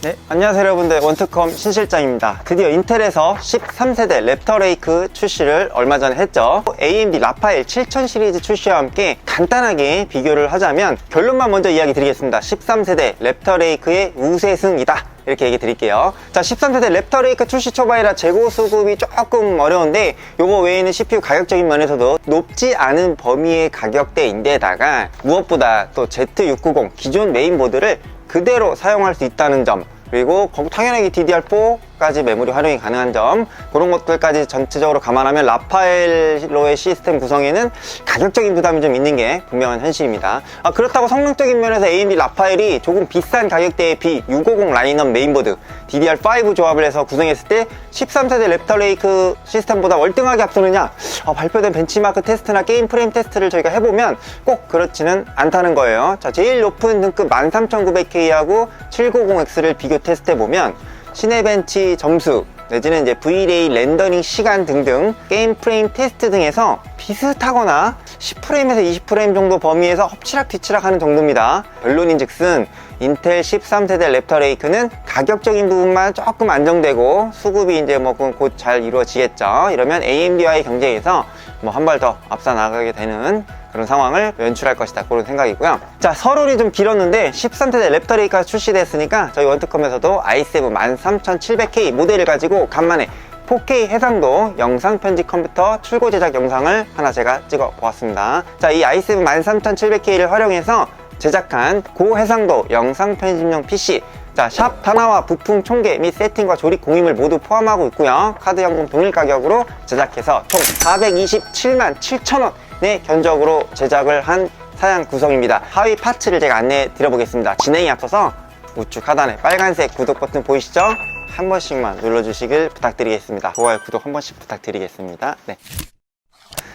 네, 안녕하세요 여러분들, 원투컴 신실장입니다. 드디어 인텔에서 13세대 랩터 레이크 출시를 얼마 전에 했죠. AMD 라파엘 7000 시리즈 출시와 함께 간단하게 비교를 하자면 결론만 먼저 이야기 드리겠습니다. 13세대 랩터 레이크의 우세승이다, 이렇게 얘기 드릴게요. 자, 13세대 랩터 레이크 출시 초반이라 재고 수급이 조금 어려운데, 요거 외에는 CPU 가격적인 면에서도 높지 않은 범위의 가격대인데다가 무엇보다 또 Z690 기존 메인보드를 그대로 사용할 수 있다는 점, 그리고 당연하게 DDR4까지 메모리 활용이 가능한 점, 그런 것들까지 전체적으로 감안하면 라파엘로의 시스템 구성에는 가격적인 부담이 좀 있는 게 분명한 현실입니다. 그렇다고 성능적인 면에서 AMD 라파엘이 조금 비싼 가격대에 비해 650 라인업 메인보드 DDR5 조합을 해서 구성했을 때 13세대 랩터 레이크 시스템보다 월등하게 앞서느냐? 발표된 벤치마크 테스트나 게임 프레임 테스트를 저희가 해보면 꼭 그렇지는 않다는 거예요. 자, 제일 높은 등급 13900K하고 790X를 비교 테스트해보면 시네벤치 점수 내지는 이제 VLA 렌더링 시간 등등 게임 프레임 테스트 등에서 비슷하거나 10프레임에서 20프레임 정도 범위에서 엎치락 뒤치락 하는 정도입니다. 결론인즉슨 인텔 13세대 랩터 레이크는 가격적인 부분만 조금 안정되고 수급이 이제 뭐 곧 잘 이루어지겠죠. 이러면 AMD와의 경쟁에서 뭐 한 발 더 앞서 나가게 되는 그런 상황을 연출할 것이다, 그런 생각이고요. 자, 서론이 좀 길었는데 13세대 랩터 레이크가 출시됐으니까 저희 원투컴에서도 i7 13700K 모델을 가지고 간만에 4K 해상도 영상 편집 컴퓨터 출고 제작 영상을 하나 제가 찍어 보았습니다. 자, 이 i7 13700K를 활용해서 제작한 고해상도 영상 편집용 PC, 자, 샵 단화와 부품 총계 및 세팅과 조립 공임을 모두 포함하고 있고요. 카드 현금 동일 가격으로 제작해서 총 427만 7천원의 견적으로 제작을 한 사양 구성입니다. 하위 파츠를 제가 안내해 드려보겠습니다. 진행에 앞서서 우측 하단에 빨간색 구독 버튼 보이시죠? 한 번씩만 눌러주시길 부탁드리겠습니다. 좋아요, 구독 한 번씩 부탁드리겠습니다. 네.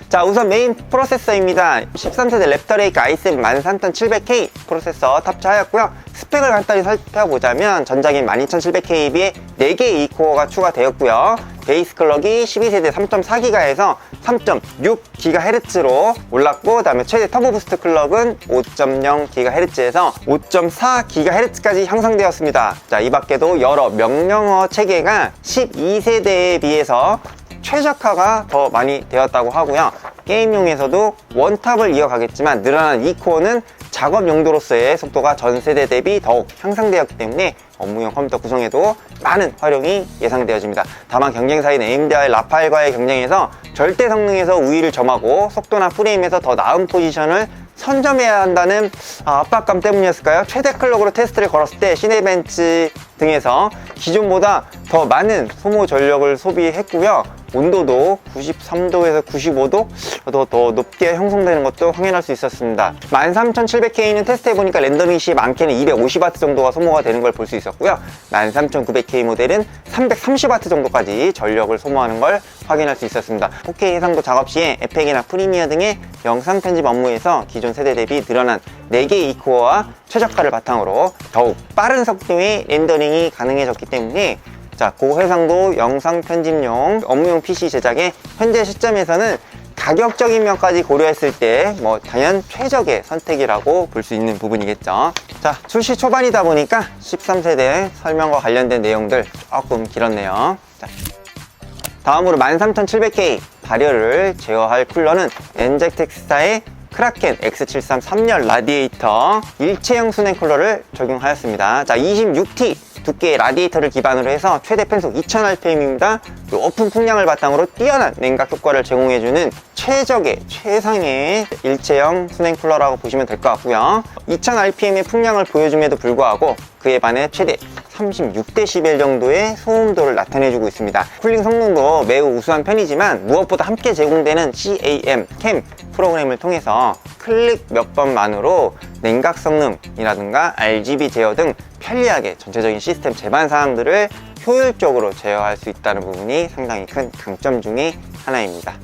자, 우선 메인 프로세서입니다. 13세대 랩터 레이크 i7 13700K 프로세서 탑재하였고요. 스펙을 간단히 살펴보자면 전작인 12700K에 비해 4개의 2코어가 추가되었고요. 베이스 클럭이 12세대 3.4GHz에서 3.6GHz로 올랐고, 그 다음에 최대 터보 부스트 클럭은 5.0GHz에서 5.4GHz까지 향상되었습니다. 자, 이 밖에도 여러 명령어 체계가 12세대에 비해서 최적화가 더 많이 되었다고 하고요. 게임용에서도 원탑을 이어가겠지만 늘어난 2코어는 작업 용도로서의 속도가 전 세대 대비 더욱 향상되었기 때문에 업무용 컴퓨터 구성에도 많은 활용이 예상되어집니다. 다만 경쟁사인 AMD와의 라파엘과의 경쟁에서 절대 성능에서 우위를 점하고 속도나 프레임에서 더 나은 포지션을 선점해야 한다는 압박감 때문이었을까요? 최대 클럭으로 테스트를 걸었을 때 시네벤치 등에서 기존보다 더 많은 소모 전력을 소비했고요. 온도도 93도에서 95도 더 높게 형성되는 것도 확인할 수 있었습니다. 13700K는 테스트해보니까 렌더링 시 많게는 250W 정도가 소모가 되는 걸 볼 수 있었고요. 13900K 모델은 330W 정도까지 전력을 소모하는 걸 확인할 수 있었습니다. 4K 해상도 작업 시에 에펙이나 프리미어 등의 영상 편집 업무에서 기존 세대 대비 늘어난 4개의 2코어와 최적화를 바탕으로 더욱 빠른 속도의 렌더링이 가능해졌기 때문에, 자, 고해상도 영상 편집용 업무용 PC 제작에 현재 시점에서는 가격적인 면까지 고려했을 때 당연 최적의 선택이라고 볼 수 있는 부분이겠죠. 자, 출시 초반이다 보니까 13세대 설명과 관련된 내용들 조금 길었네요. 자, 다음으로 13700K 발열을 제어할 쿨러는 엔젝텍스타의 크라켄 X73 3열 라디에이터 일체형 순행 쿨러를 적용하였습니다. 자, 26T 두께의 라디에이터를 기반으로 해서 최대 편속 2000rpm입니다. 높은 풍량을 바탕으로 뛰어난 냉각 효과를 제공해주는 최상의 일체형 순행 쿨러라고 보시면 될 것 같고요. 2000rpm의 풍량을 보여줌에도 불구하고 그에 반해 최대 36dB 정도의 소음도를 나타내주고 있습니다. 쿨링 성능도 매우 우수한 편이지만 무엇보다 함께 제공되는 CAM 프로그램을 통해서 클릭 몇 번만으로 냉각 성능이라든가 RGB 제어 등 편리하게 전체적인 시스템 제반 사항들을 효율적으로 제어할 수 있다는 부분이 상당히 큰 강점 중에 하나입니다.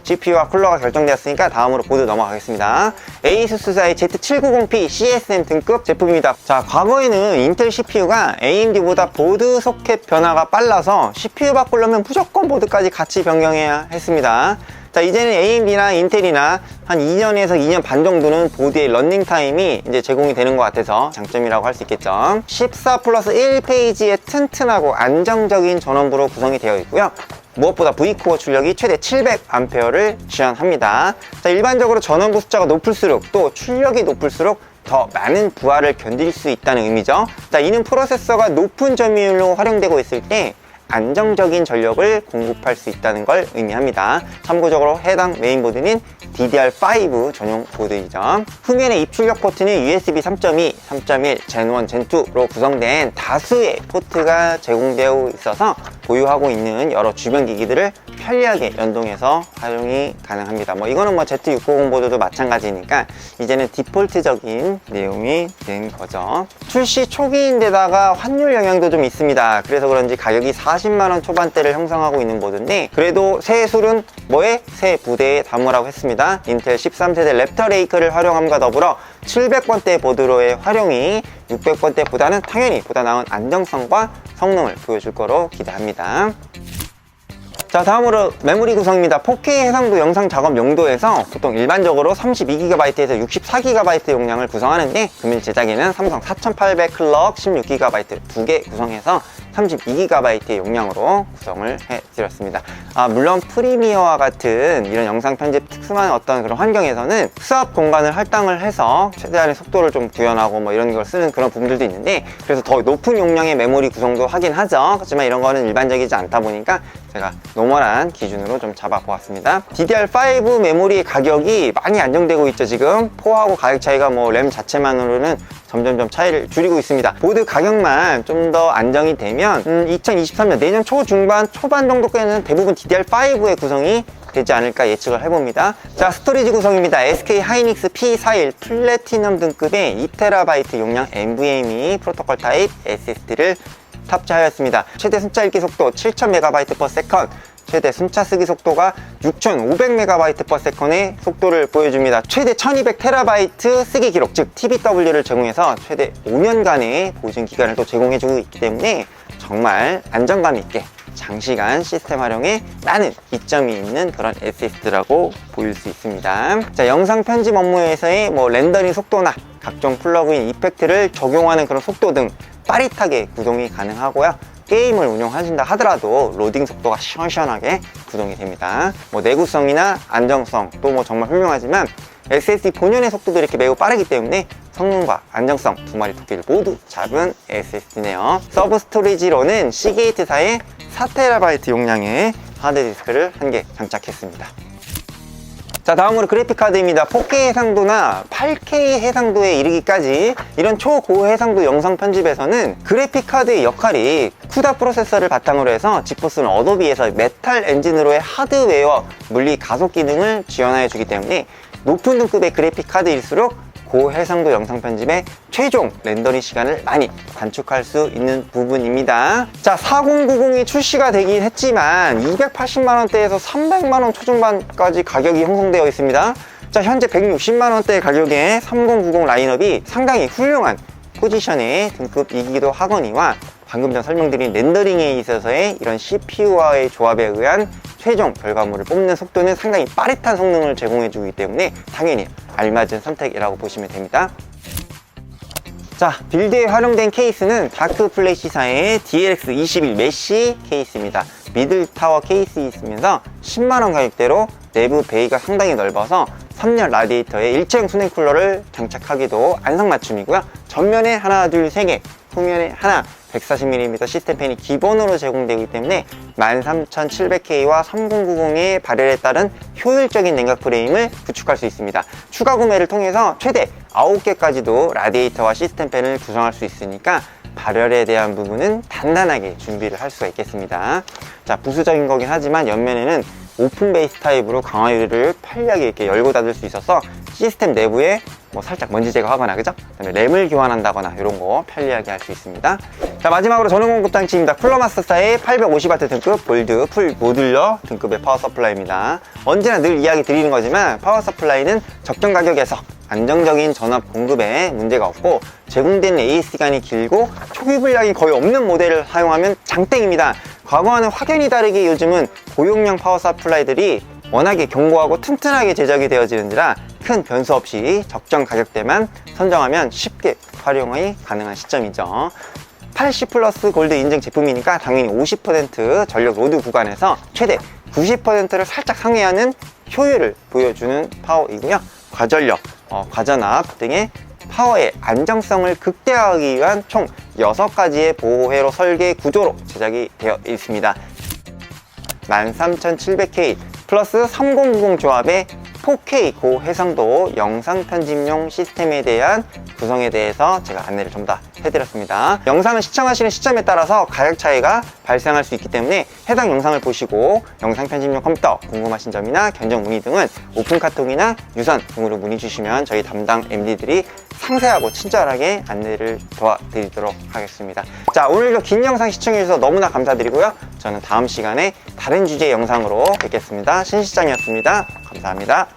GPU와 쿨러가 결정되었으니까 다음으로 보드 넘어가겠습니다. ASUS사의 Z790P CSM 등급 제품입니다. 자, 과거에는 인텔 CPU가 AMD보다 보드 소켓 변화가 빨라서 CPU 바꾸려면 무조건 보드까지 같이 변경해야 했습니다. 자, 이제는 AMD나 인텔이나 한 2년에서 2년 반 정도는 보드의 런닝 타임이 이제 제공이 되는 것 같아서 장점이라고 할 수 있겠죠. 14 플러스 1페이지의 튼튼하고 안정적인 전원부로 구성이 되어 있고요. 무엇보다 V코어 출력이 최대 700A를 지원합니다. 자, 일반적으로 전원부 숫자가 높을수록 또 출력이 높을수록 더 많은 부하를 견딜 수 있다는 의미죠. 자, 이는 프로세서가 높은 점유율로 활용되고 있을 때 안정적인 전력을 공급할 수 있다는 걸 의미합니다. 참고적으로 해당 메인보드는 DDR5 전용 보드이죠. 후면의 입출력 포트는 USB 3.2, 3.1, Gen1, Gen2로 구성된 다수의 포트가 제공되어 있어서 보유하고 있는 여러 주변 기기들을 편리하게 연동해서 활용이 가능합니다. 이거는 Z690 보드도 마찬가지니까 이제는 디폴트적인 내용이 된 거죠. 출시 초기인데다가 환율 영향도 좀 있습니다. 그래서 그런지 가격이 40만원 초반대를 형성하고 있는 보드인데, 그래도 새 술은 새 부대에 담으라고 했습니다. 인텔 13세대 랩터 레이크를 활용함과 더불어 700번대 보드로의 활용이 600번대보다는 당연히 보다 나은 안정성과 성능을 보여줄 거로 기대합니다. 자, 다음으로 메모리 구성입니다. 4K 해상도 영상 작업 용도에서 보통 일반적으로 32GB에서 64GB 용량을 구성하는데, 금일 제작에는 삼성 4800 클럭 16GB 두 개 구성해서 32GB의 용량으로 구성을 해드렸습니다. 물론 프리미어와 같은 이런 영상 편집 특수한 어떤 그런 환경에서는 수압 공간을 할당을 해서 최대한의 속도를 좀 구현하고 이런 걸 쓰는 그런 부분들도 있는데, 그래서 더 높은 용량의 메모리 구성도 하긴 하죠. 하지만 이런 거는 일반적이지 않다 보니까 제가 노멀한 기준으로 좀 잡아보았습니다. DDR5 메모리의 가격이 많이 안정되고 있죠. 지금 4하고 가격 차이가 램 자체만으로는 점점점 차이를 줄이고 있습니다. 보드 가격만 좀 더 안정이 되면 2023년 내년 초중반 초반 정도까지는 대부분 DDR5의 구성이 되지 않을까 예측을 해봅니다. 자, 스토리지 구성입니다. SK 하이닉스 P41 플래티넘 등급의 2TB 용량 NVMe 프로토콜 타입 SSD를 탑재하였습니다. 최대 순차 읽기 속도 7000MB/s, 최대 순차 쓰기 속도가 6500MB/s의 속도를 보여줍니다. 최대 1200TB 쓰기 기록, 즉 TBW를 제공해서 최대 5년간의 보증 기간을 또 제공해주고 있기 때문에 정말 안정감 있게 장시간 시스템 활용에 많은 이점이 있는 그런 SSD라고 보일 수 있습니다. 자, 영상 편집 업무에서의 렌더링 속도나 각종 플러그인 이펙트를 적용하는 그런 속도 등 빠릿하게 구동이 가능하고요. 게임을 운영하신다 하더라도 로딩 속도가 시원시원하게 구동이 됩니다. 내구성이나 안정성 또 정말 훌륭하지만 SSD 본연의 속도도 이렇게 매우 빠르기 때문에 성능과 안정성 두 마리 토끼를 모두 잡은 SSD네요. 서브 스토리지로는 시게이트사의 4TB 용량의 하드디스크를 한 개 장착했습니다. 자, 다음으로 그래픽카드입니다. 4K 해상도나 8K 해상도에 이르기까지 이런 초고 해상도 영상 편집에서는 그래픽카드의 역할이 쿠다 프로세서를 바탕으로 해서 지포스는 어도비에서 메탈 엔진으로의 하드웨어 물리 가속 기능을 지원하여 주기 때문에 높은 등급의 그래픽카드일수록 고해상도 영상 편집의 최종 렌더링 시간을 많이 단축할 수 있는 부분입니다. 자, 4090이 출시가 되긴 했지만 280만원대에서 300만원 초중반까지 가격이 형성되어 있습니다. 자, 현재 160만원대 가격의 3090 라인업이 상당히 훌륭한 포지션의 등급이기도 하거니와 방금 전 설명드린 렌더링에 있어서의 이런 CPU와의 조합에 의한 최종 결과물을 뽑는 속도는 상당히 빠릿한 성능을 제공해주기 때문에 당연히 알맞은 선택이라고 보시면 됩니다. 자, 빌드에 활용된 케이스는 다크플래시사의 DLX21 메쉬 케이스입니다. 미들타워 케이스 있으면서 10만원 가격대로 내부 베이가 상당히 넓어서 3열 라디에이터에 일체형 수냉 쿨러를 장착하기도 안성맞춤이고요. 전면에 하나, 둘, 세 개, 후면에 하나, 140mm 시스템 팬이 기본으로 제공되기 때문에 13700K와 3090의 발열에 따른 효율적인 냉각 프레임을 구축할 수 있습니다. 추가 구매를 통해서 최대 9개까지도 라디에이터와 시스템 팬을 구성할 수 있으니까 발열에 대한 부분은 단단하게 준비를 할 수가 있겠습니다. 자, 부수적인 거긴 하지만 옆면에는 오픈 베이스 타입으로 강화 유리를 편리하게 이렇게 열고 닫을 수 있어서 시스템 내부에 살짝 먼지 제거하거나 그죠? 그다음에 램을 교환한다거나 이런 거 편리하게 할 수 있습니다. 자, 마지막으로 전원 공급 장치입니다. 쿨러마스터사의 850W 등급 볼드 풀 모듈러 등급의 파워 서플라이입니다. 언제나 늘 이야기 드리는 거지만 파워 서플라이는 적정 가격에서 안정적인 전압 공급에 문제가 없고 제공되는 AS 기간이 길고 초기 불량이 거의 없는 모델을 사용하면 장땡입니다. 과거와는 확연히 다르게 요즘은 고용량 파워 서플라이들이 워낙에 견고하고 튼튼하게 제작이 되어지는지라 큰 변수 없이 적정 가격대만 선정하면 쉽게 활용이 가능한 시점이죠. 80플러스 골드 인증 제품이니까 당연히 50% 전력 로드 구간에서 최대 90%를 살짝 상회하는 효율을 보여주는 파워이고요. 과전력, 과전압 등의 파워의 안정성을 극대화하기 위한 총 6가지의 보호회로 설계 구조로 제작이 되어 있습니다. 13700K 플러스 3090 조합의 4K 고해상도 영상 편집용 시스템에 대한 구성에 대해서 제가 안내를 좀 더 해드렸습니다. 영상을 시청하시는 시점에 따라서 가격 차이가 발생할 수 있기 때문에 해당 영상을 보시고 영상 편집용 컴퓨터 궁금하신 점이나 견적 문의 등은 오픈카톡이나 유선 등으로 문의 주시면 저희 담당 MD들이 상세하고 친절하게 안내를 도와드리도록 하겠습니다. 자, 오늘도 긴 영상 시청해주셔서 너무나 감사드리고요. 저는 다음 시간에 다른 주제의 영상으로 뵙겠습니다. 신시장이었습니다. 감사합니다.